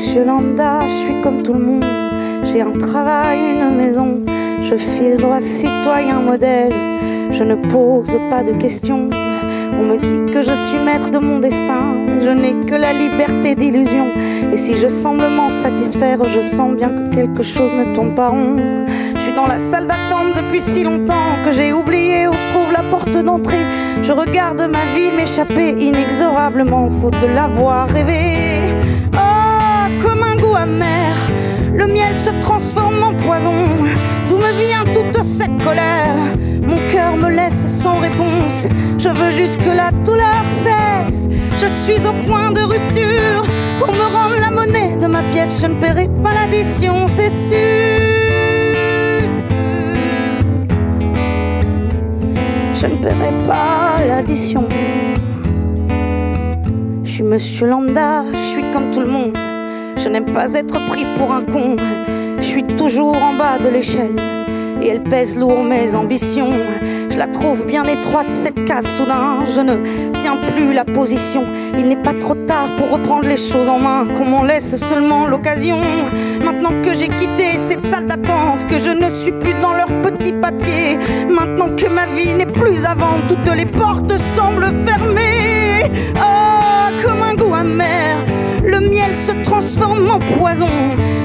monsieur lambda, je suis comme tout le monde. J'ai un travail, une maison. Je file droit, citoyen modèle. Je ne pose pas de questions. On me dit que je suis maître de mon destin, mais je n'ai que la liberté d'illusion. Et si je semble m'en satisfaire, je sens bien que quelque chose ne tourne pas rond. Je suis dans la salle d'attente depuis si longtemps que j'ai oublié où se trouve la porte d'entrée. Je regarde ma vie m'échapper inexorablement, faute de l'avoir rêvé. Oh, comme un goût amer, le miel se transforme en poison. D'où me vient toute cette colère? Mon cœur me laisse sans réponse. Je veux juste que la douleur cesse. Je suis au point de rupture. Pour me rendre la monnaie de ma pièce, je ne paierai pas l'addition, c'est sûr. Je ne paierai pas l'addition. Je suis monsieur lambda, je suis comme tout le monde. Je n'aime pas être pris pour un con. Je suis toujours en bas de l'échelle et elle pèse lourd mes ambitions. Je la trouve bien étroite cette case soudain. Je ne tiens plus la position. Il n'est pas trop tard pour reprendre les choses en main, qu'on m'en laisse seulement l'occasion. Maintenant que j'ai quitté cette salle d'attente, que je ne suis plus dans leurs petits papiers, maintenant que ma vie n'est plus à vendre, toutes les portes semblent fermées. Oh, comme un goût amer, le miel se transforme en poison.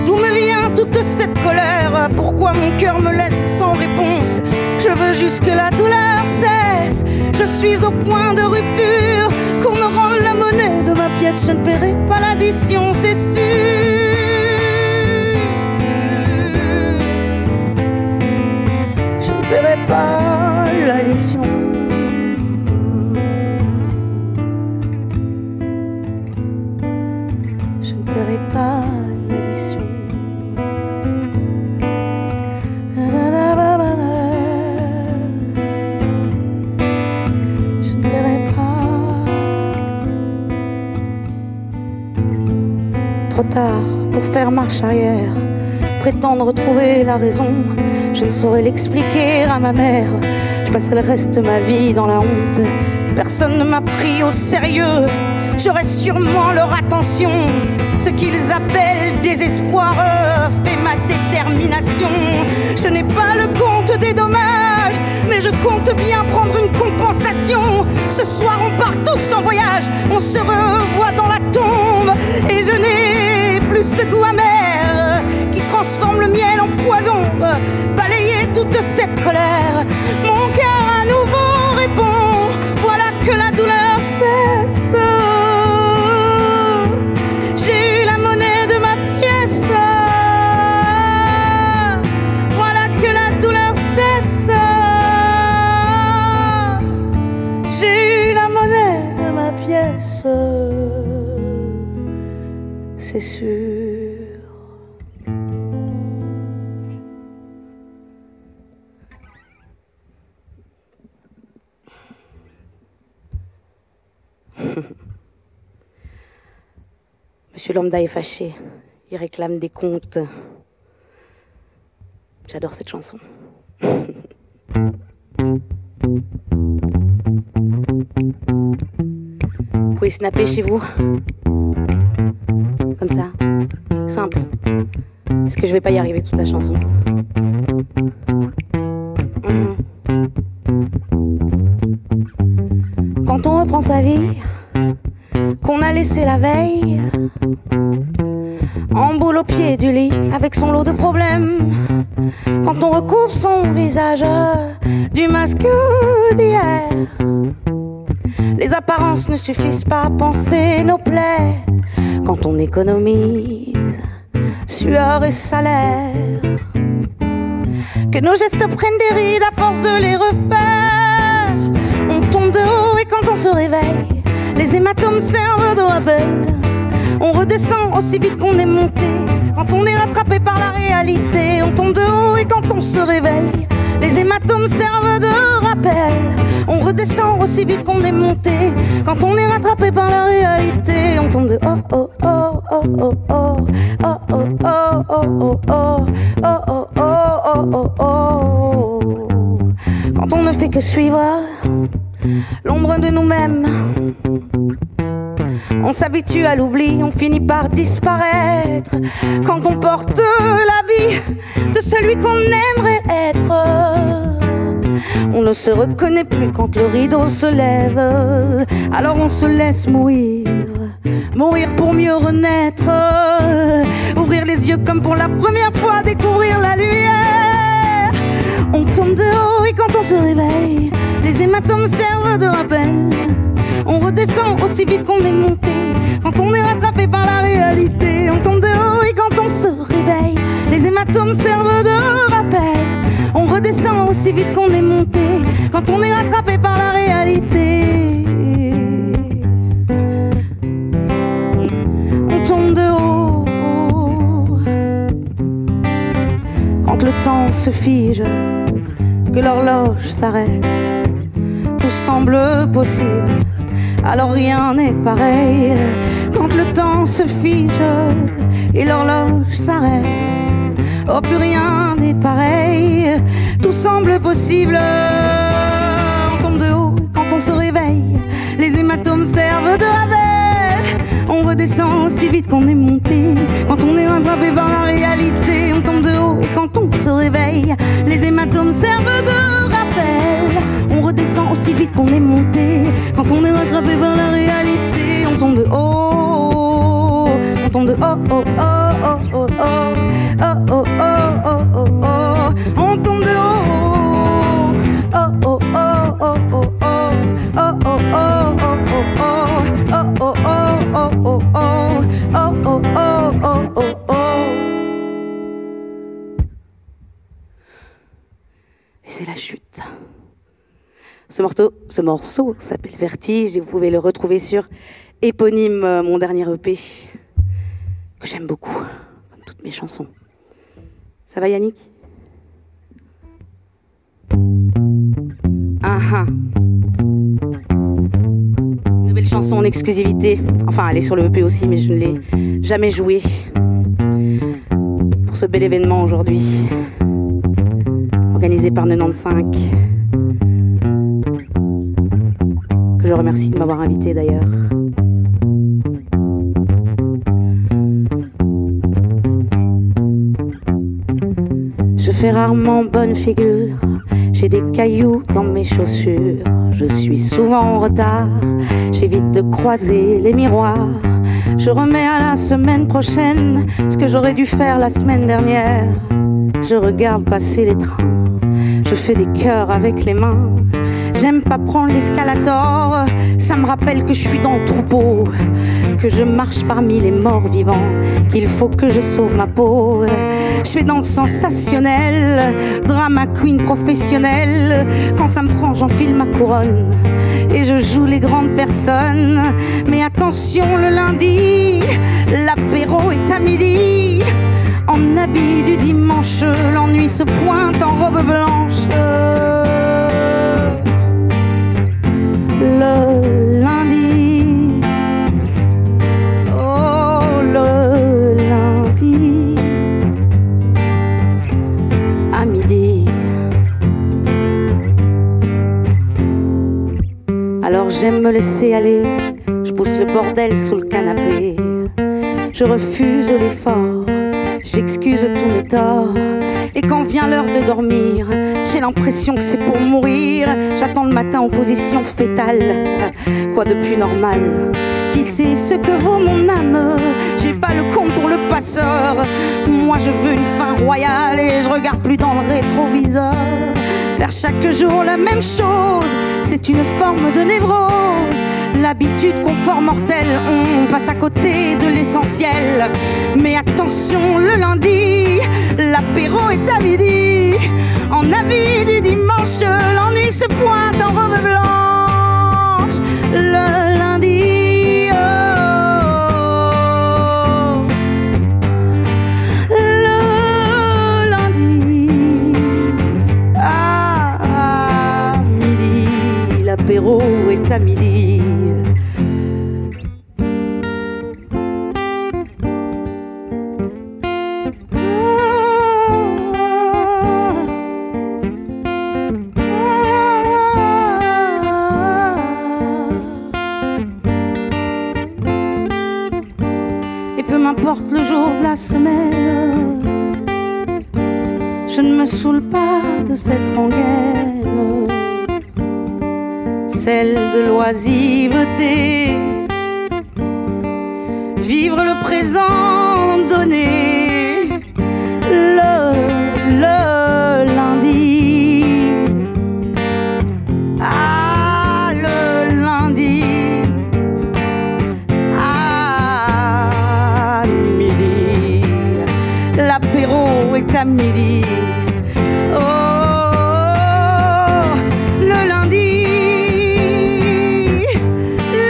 D'où me vient toute cette colère? Pourquoi mon cœur me laisse sans réponse? Je veux juste que la douleur cesse. Je suis au point de rupture. Qu'on me rende la monnaie de ma pièce, je ne paierai pas l'addition, c'est sûr. Je ne paierai pas l'addition. Je ne paierai pas l'addition. Je ne paierai pas. Trop tard pour faire marche arrière, prétendre trouver la raison. Je ne saurais l'expliquer à ma mère. Je passerai le reste de ma vie dans la honte. Personne ne m'a pris au sérieux. J'aurai sûrement leur attention. Ce qu'ils appellent désespoir fait ma détermination. Je n'ai pas le compte des dommages, mais je compte bien prendre une compensation. Ce soir on part tous en voyage, on se revoit dans la tombe. Et je n'ai plus ce goût amer qui transforme le miel en poison. Balayer toute cette colère, mon cœur à nouveau répond. Voilà que la douleur cesse. J'ai eu la monnaie de ma pièce. Voilà que la douleur cesse. J'ai eu la monnaie de ma pièce, c'est sûr. Monsieur lambda est fâché, il réclame des comptes. J'adore cette chanson. Vous pouvez snapper chez vous, comme ça, simple, parce que je vais pas y arriver toute la chanson. Quand on reprend sa vie, qu'on a laissé la veille, en boule au pied du lit avec son lot de problèmes. Quand on recouvre son visage du masque d'hier, les apparences ne suffisent pas à panser nos plaies. Quand on économise sueur et salaire, que nos gestes prennent des rides à force de les refaire. On tombe de haut et quand on se réveille, les hématomes servent de rappel. On redescend aussi vite qu'on est monté. Quand on est rattrapé par la réalité, on tombe de haut et quand on se réveille, les hématomes servent de rappel. On redescend aussi vite qu'on est monté. Quand on est rattrapé par la réalité, on tombe de oh oh oh oh oh oh oh oh oh oh oh oh oh oh oh. Quand on ne fait que suivre l'ombre de nous-mêmes, On s'habitue à l'oubli, on finit par disparaître quand on porte l'habit de celui qu'on aimerait être. On ne se reconnaît plus quand le rideau se lève. Alors on se laisse mourir, mourir pour mieux renaître. Ouvrir les yeux comme pour la première fois, découvrir la lumière. On tombe de haut et quand on se réveille, les hématomes servent de rappel. On redescend aussi vite qu'on est monté quand on est rattrapé par la réalité. On tombe de haut et quand on se réveille, les hématomes servent de rappel. On redescend aussi vite qu'on est monté quand on est rattrapé par la réalité. On tombe de haut quand le temps se fige, que l'horloge s'arrête. Tout semble possible, alors rien n'est pareil. Quand le temps se fige et l'horloge s'arrête, oh plus rien n'est pareil. Tout semble possible. On tombe de haut quand on se réveille, les hématomes servent de rappel. On redescend aussi vite qu'on est monté quand on est rattrapé par la réalité. On tombe de haut et quand on se réveille, les hématomes servent de rappel. On redescend aussi vite qu'on est monté quand on est rattrapé par la réalité. On tombe de haut, on tombe de haut, oh, oh, oh, oh, oh, oh, oh, oh, oh, oh, oh. On tombe de haut, oh, oh, oh, oh, oh, oh, oh, oh, oh, oh, oh, oh, oh, oh, oh, oh, oh. Et c'est la chute. Ce morceau s'appelle Vertige et vous pouvez le retrouver sur Éponyme, mon dernier EP, que j'aime beaucoup, comme toutes mes chansons. Ça va Yannick? Nouvelle chanson en exclusivité. Enfin, elle est sur le EP aussi, mais je ne l'ai jamais jouée. Pour ce bel événement aujourd'hui, organisé par 95. Que je remercie de m'avoir invité d'ailleurs. Je fais rarement bonne figure, j'ai des cailloux dans mes chaussures. Je suis souvent en retard, j'évite de croiser les miroirs. Je remets à la semaine prochaine ce que j'aurais dû faire la semaine dernière. Je regarde passer les trains, je fais des cœurs avec les mains. J'aime pas prendre l'escalator, ça me rappelle que je suis dans le troupeau, que je marche parmi les morts vivants, qu'il faut que je sauve ma peau. Je fais dans le sensationnel, drama queen professionnel. Quand ça me prend, j'enfile ma couronne et je joue les grandes personnes. Mais attention, le lundi, l'apéro est à midi. En habit du dimanche, l'ennui se pointe en robe blanche. Le lundi, oh le lundi, à midi. Alors j'aime me laisser aller, je pousse le bordel sous le canapé. Je refuse l'effort, j'excuse tous mes torts. Et quand vient l'heure de dormir, j'ai l'impression que c'est pour mourir. J'attends le matin en position fétale. Quoi de plus normal? Qui sait ce que vaut mon âme? J'ai pas le compte pour le passeur. Moi je veux une fin royale et je regarde plus dans le rétroviseur. Faire chaque jour la même chose, c'est une forme de névrose. L'habitude, confort mortel, on passe à côté de l'essentiel. Mais attention, le lundi, l'apéro est à midi. En habit du dimanche, l'ennui se pointe en robe blanche. Le lundi, oh, le lundi, à midi, l'apéro est à midi. Je ne me saoule pas de cette rengaine, celle de l'oisiveté. Vivre le présent, donner le lundi. Ah, le lundi. À midi, l'apéro est à midi. Oh, le lundi,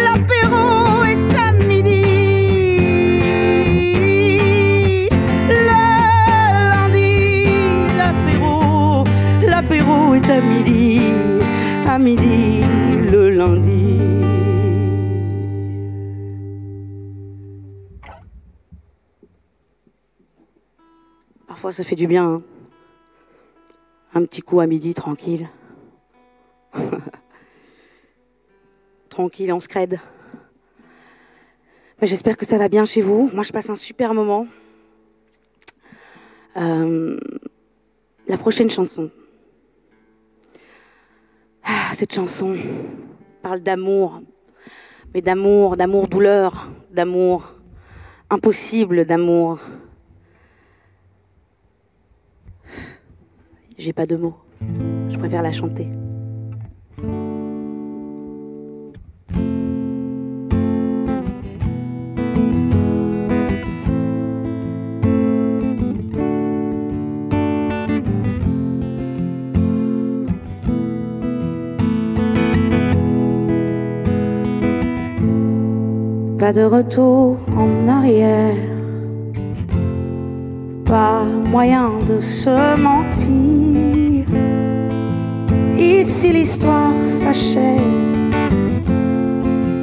l'apéro est à midi. Le lundi, l'apéro est à midi, le lundi. Parfois ça fait du bien, hein. Un petit coup à midi, tranquille. Tranquille, on se crède. Mais j'espère que ça va bien chez vous. Moi, je passe un super moment. La prochaine chanson. Cette chanson parle d'amour. Mais d'amour douleur, d'amour impossible, d'amour. J'ai pas de mots, je préfère la chanter. Pas de retour en arrière, pas moyen de se mentir. Ici l'histoire s'achève,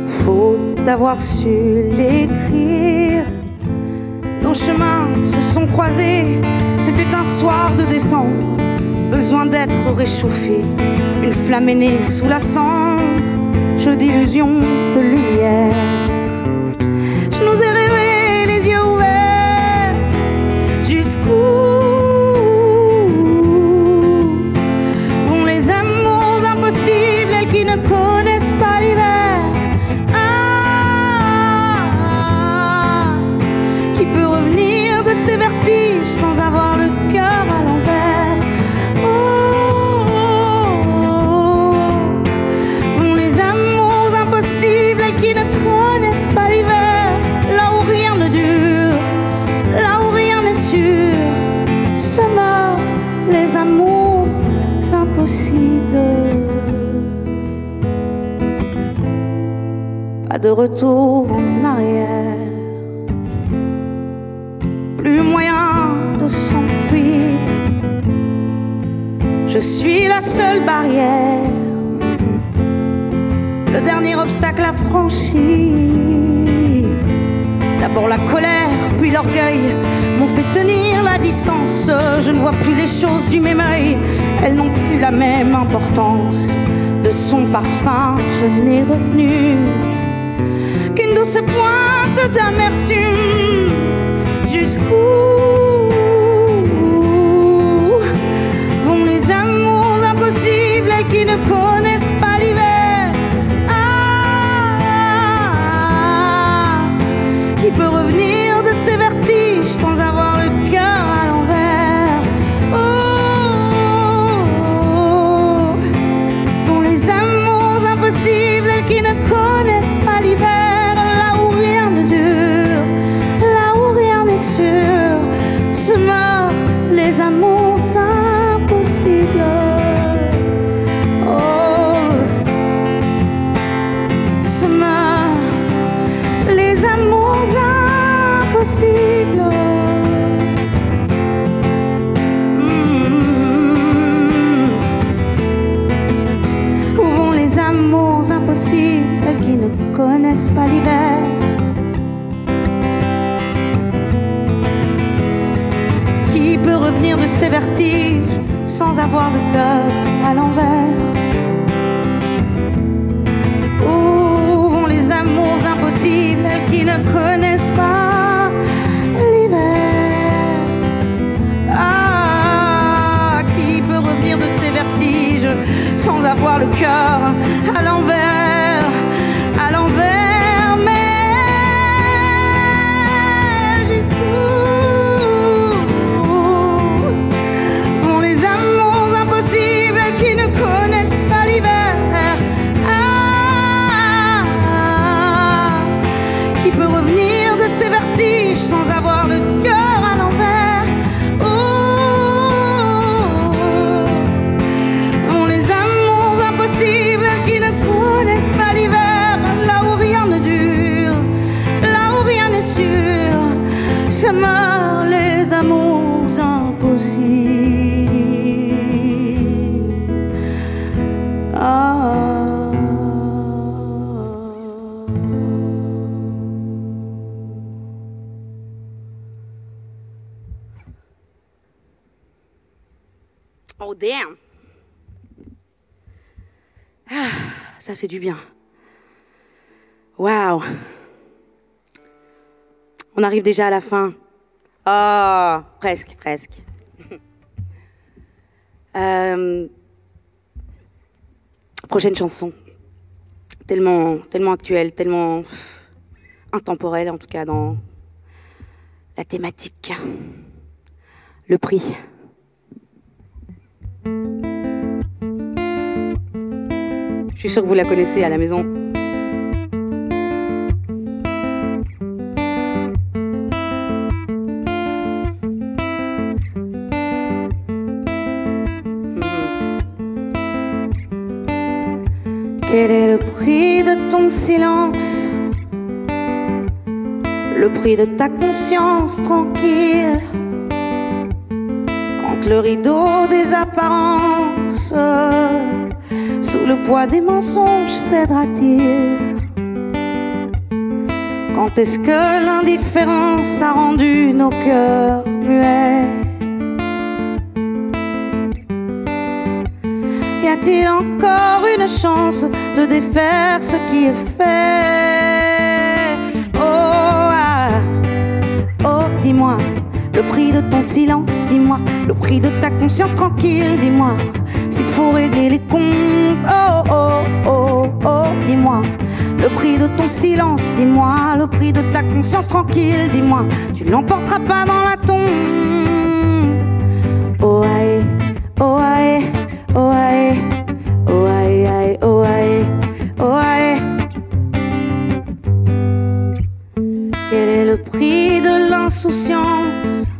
faute d'avoir su l'écrire. Nos chemins se sont croisés, c'était un soir de décembre. Besoin d'être réchauffé, une flamme est née sous la cendre. Jeu d'illusion, de lumière. Je nous ai rêvé les yeux ouverts. Jusqu'où vont les amours impossibles, elles qui ne connaissent pas l'hiver? Qui peut revenir de ces vertiges sans avoir le cœur à l'envers? Vont les amours impossibles, elles qui ne connaissent pas l'hiver? Se meurent les amours impossibles. Pas de retour en arrière, plus moyen de s'enfuir. Je suis la seule barrière, le dernier obstacle à franchir. D'abord la colère, puis l'orgueil m'ont fait tenir la distance. Je ne vois plus les choses du même œil, elles n'ont plus la même importance. De son parfum, je n'ai retenu qu'une douce pointe d'amertume. Jusqu'où vont les amours impossibles, elles qui ne connaissent pas l'hiver? Qui peut revenir de ces vertiges sans avoir le cœur à l'envers? Vont les amours impossibles, elles qui ne connaissent pas l'hiver. Là où rien ne dure, là où rien n'est sûr, se meurent les amours impossibles. Se meurent les amours impossibles. Où vont les amours impossibles, elles qui ne connaissent pas l'hiver? Qui peut revenir de ces vertiges sans avoir le cœur à l'envers? Où vont les amours impossibles, elles qui ne connaissent pas l'hiver? cœur à l'envers, à l'envers. Mais jusqu'où vont les amours impossibles qui ne connaissent pas l'hiver? Qui peut revenir de ses vertiges sans avoir le cœur à l'envers? Vont les amours impossibles qui ne connaissent pas l'hiver, là où rien ne dure, là où rien n'est sûr, se meurent les amours impossibles. Oh damn! Ah, ça fait du bien. Waouh! On arrive déjà à la fin. Oh, presque, presque. Prochaine chanson. Tellement actuelle, tellement intemporelle, en tout cas dans la thématique. Le prix. Je suis sûre que vous la connaissez à la maison. Quel est le prix de ton silence? Le prix de ta conscience tranquille? Quand le rideau des apparences sous le poids des mensonges cédera-t-il? Quand est-ce que l'indifférence a rendu nos cœurs muets? Y a-t-il encore une chance de défaire ce qui est fait? Oh, ah, oh, dis-moi le prix de ton silence, dis-moi le prix de ta conscience tranquille, dis-moi s'il faut régler les comptes. Oh, oh, oh, oh, dis-moi le prix de ton silence, dis-moi le prix de ta conscience tranquille, dis-moi tu l'emporteras pas dans la tombe. Oh, aïe, oh, aïe, oh, aïe, oh, aïe, aïe, oh, aïe, oh, aïe. Quel est le prix de l'insouciance?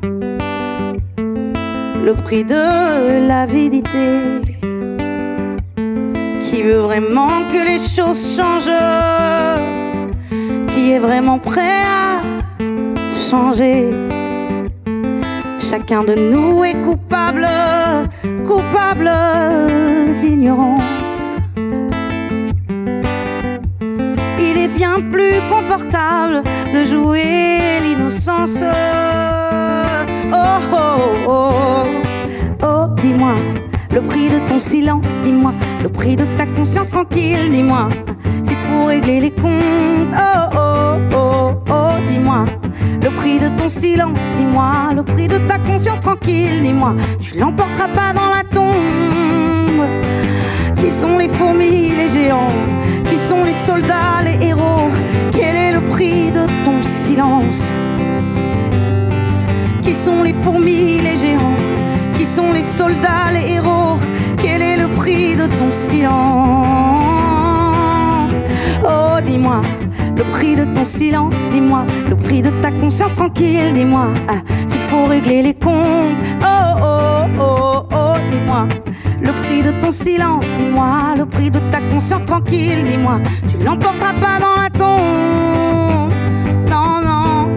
Le prix de l'avidité? Qui veut vraiment que les choses changent? Qui est vraiment prêt à changer? Chacun de nous est coupable, coupable d'ignorance. Il est bien plus confortable de jouer l'innocence. Oh, oh, oh, oh, dis-moi le prix de ton silence, dis-moi le prix de ta conscience tranquille, dis-moi c'est pour régler les comptes. Oh, oh, oh, oh, dis-moi le prix de ton silence, dis-moi le prix de ta conscience tranquille, dis-moi tu l'emporteras pas dans la tombe. Qui sont les fourmis, les géants? Qui sont les soldats, les héros? Quel est le prix de ton silence? Qui sont les fourmis, les géants? Qui sont les soldats, les héros? Quel est le prix de ton silence? Oh, dis-moi le prix de ton silence, dis-moi le prix de ta conscience tranquille, dis-moi s'il faut régler les comptes. Oh, oh, oh, oh, dis-moi le prix de ton silence, dis-moi le prix de ta conscience tranquille, dis-moi tu l'emporteras pas dans la tombe. Non, non,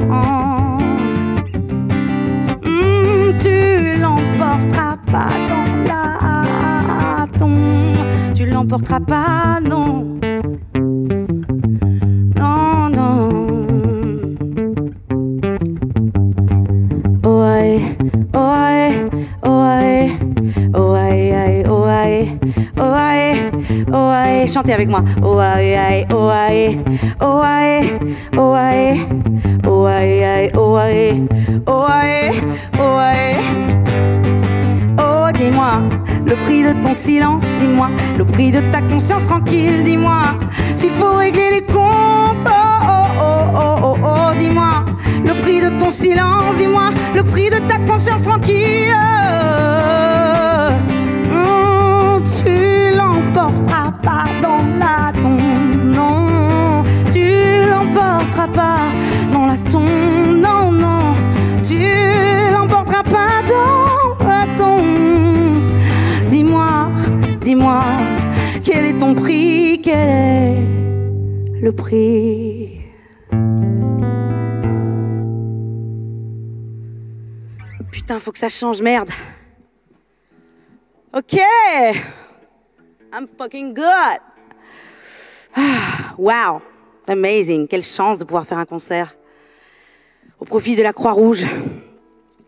tu l'emporteras pas dans la tombe. Tu l'emporteras pas, non. Non, non. Oh aïe, oh aïe, oh aïe, oh aïe, aïe, oh aïe, oh aïe, oh aïe. Chantez avec moi. Oh aïe, aïe, oh aïe, oh aïe, oh aïe, oh aïe, aïe, oh aïe, oh aïe, oh aïe. Oh, dis-moi le prix de ton silence, dis-moi, le prix de ta conscience tranquille, dis-moi, s'il faut régler les comptes, oh oh oh oh oh oh, dis-moi, le prix de ton silence, dis-moi, le prix de ta conscience tranquille. Tu l'emporteras pas dans la tombe, non, tu l'emporteras pas dans la tombe, non, non, tu l'emporteras pas dans la tombe. Dis-moi, dis-moi, quel est ton prix, quel est le prix? Putain, faut que ça change, merde. Ok, I'm fucking good. Wow, amazing, quelle chance de pouvoir faire un concert au profit de la Croix-Rouge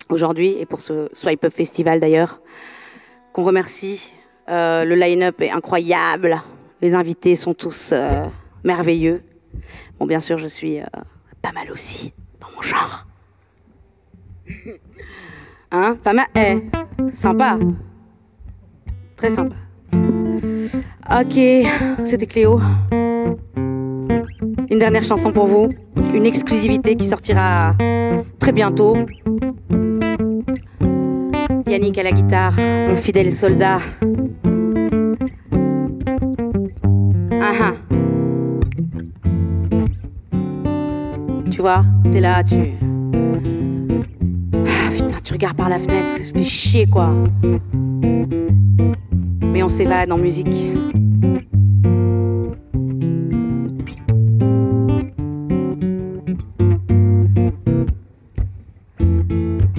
aujourd'hui et pour ce Swipe Up Festival d'ailleurs, qu'on remercie. Le line-up est incroyable, les invités sont tous merveilleux. Bon, bien sûr, je suis pas mal aussi dans mon genre. Hein, pas mal, sympa. Très sympa. Ok, c'était Cléo. Une dernière chanson pour vous. Une exclusivité qui sortira très bientôt. Yannick à la guitare, mon fidèle soldat. Tu vois, t'es là, tu... putain, tu regardes par la fenêtre, ça fait chier quoi. Mais on s'évade en musique.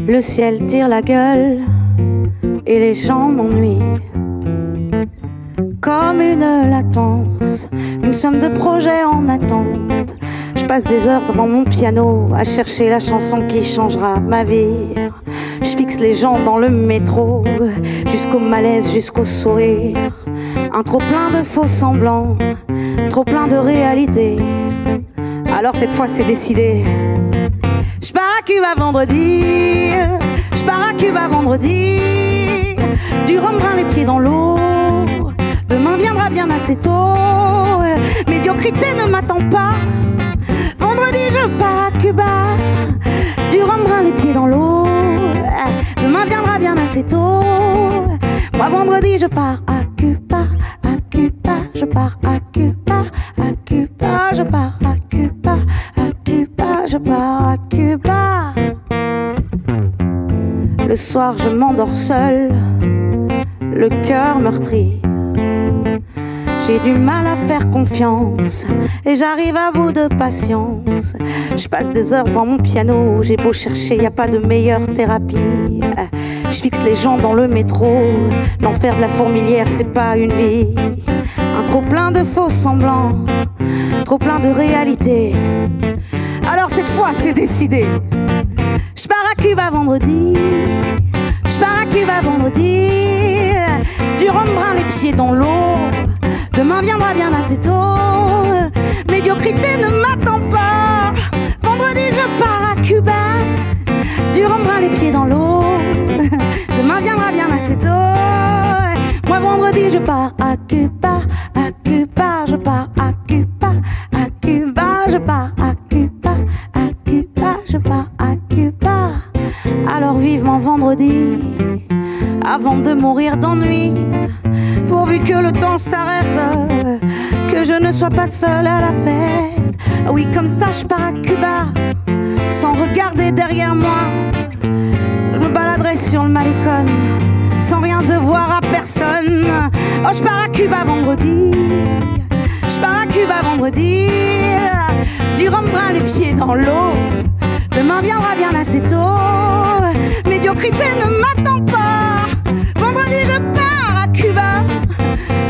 Le ciel tire la gueule et les gens m'ennuient. Comme une latence, une somme de projets en attente. Je passe des heures devant mon piano à chercher la chanson qui changera ma vie. Je fixe les gens dans le métro, jusqu'au malaise, jusqu'au sourire. Un trop plein de faux semblants, trop plein de réalité. Alors cette fois c'est décidé. Je pars à Cuba vendredi, je pars à Cuba vendredi. Du rhum brun les pieds dans l'eau, demain viendra bien assez tôt. Médiocrité ne m'attend pas, vendredi je pars à Cuba. Du rhum brun les pieds dans l'eau, demain viendra bien assez tôt. Moi vendredi je pars à Cuba, à Cuba, je pars à Cuba, à Cuba, je pars à Cuba, à Cuba, je pars à Cuba. Le soir je m'endors seul, le cœur meurtri. J'ai du mal à faire confiance et j'arrive à bout de patience. Je passe des heures devant mon piano, j'ai beau chercher, y a pas de meilleure thérapie. Je fixe les gens dans le métro, l'enfer de la fourmilière c'est pas une vie. Un trop plein de faux semblants, trop plein de réalité. Alors cette fois c'est décidé. Je pars à Cuba vendredi, je pars à Cuba vendredi. Du rhum brun les pieds dans l'eau, demain viendra bien assez tôt. Médiocrité ne m'attend pas, vendredi je pars à Cuba. Du rhum brun les pieds dans l'eau, demain viendra bien assez tôt. Moi vendredi je pars à Cuba, à Cuba, je pars à Cuba, à Cuba, je pars à Cuba, à Cuba, je pars à Cuba. Alors vivement vendredi, avant de mourir d'ennui. Pourvu que le temps s'arrête, que je ne sois pas seule à la fête. Oui, comme ça je pars à Cuba, sans regarder derrière moi. Je me baladerai sur le Malecón, sans rien devoir à personne. Oh, je pars à Cuba vendredi, je pars à Cuba vendredi. Du rhum brun les pieds dans l'eau, demain viendra bien assez tôt. Médiocrité ne m'attend pas, vendredi je pars à Cuba.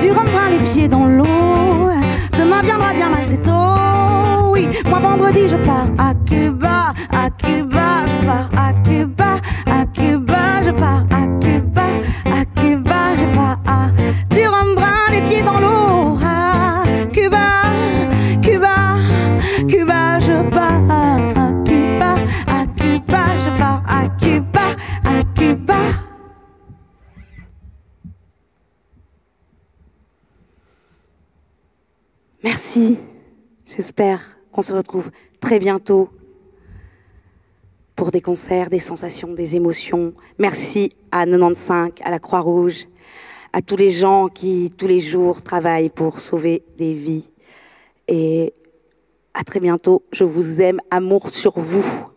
Du rhum brun les pieds dans l'eau, demain viendra bien assez tôt. Oui, moi vendredi je pars à Cuba, à Cuba, je pars à Cuba, à Cuba, je pars à Cuba, à Cuba, je pars à. Du rhum brun les pieds dans l'eau, à Cuba, Cuba, Cuba, je pars à Cuba, à Cuba, je pars à Cuba, à Cuba. Merci. J'espère qu'on se retrouve très bientôt pour des concerts, des sensations, des émotions. Merci à 95, à la Croix-Rouge, à tous les gens qui, tous les jours, travaillent pour sauver des vies. Et à très bientôt. Je vous aime. Amour sur vous.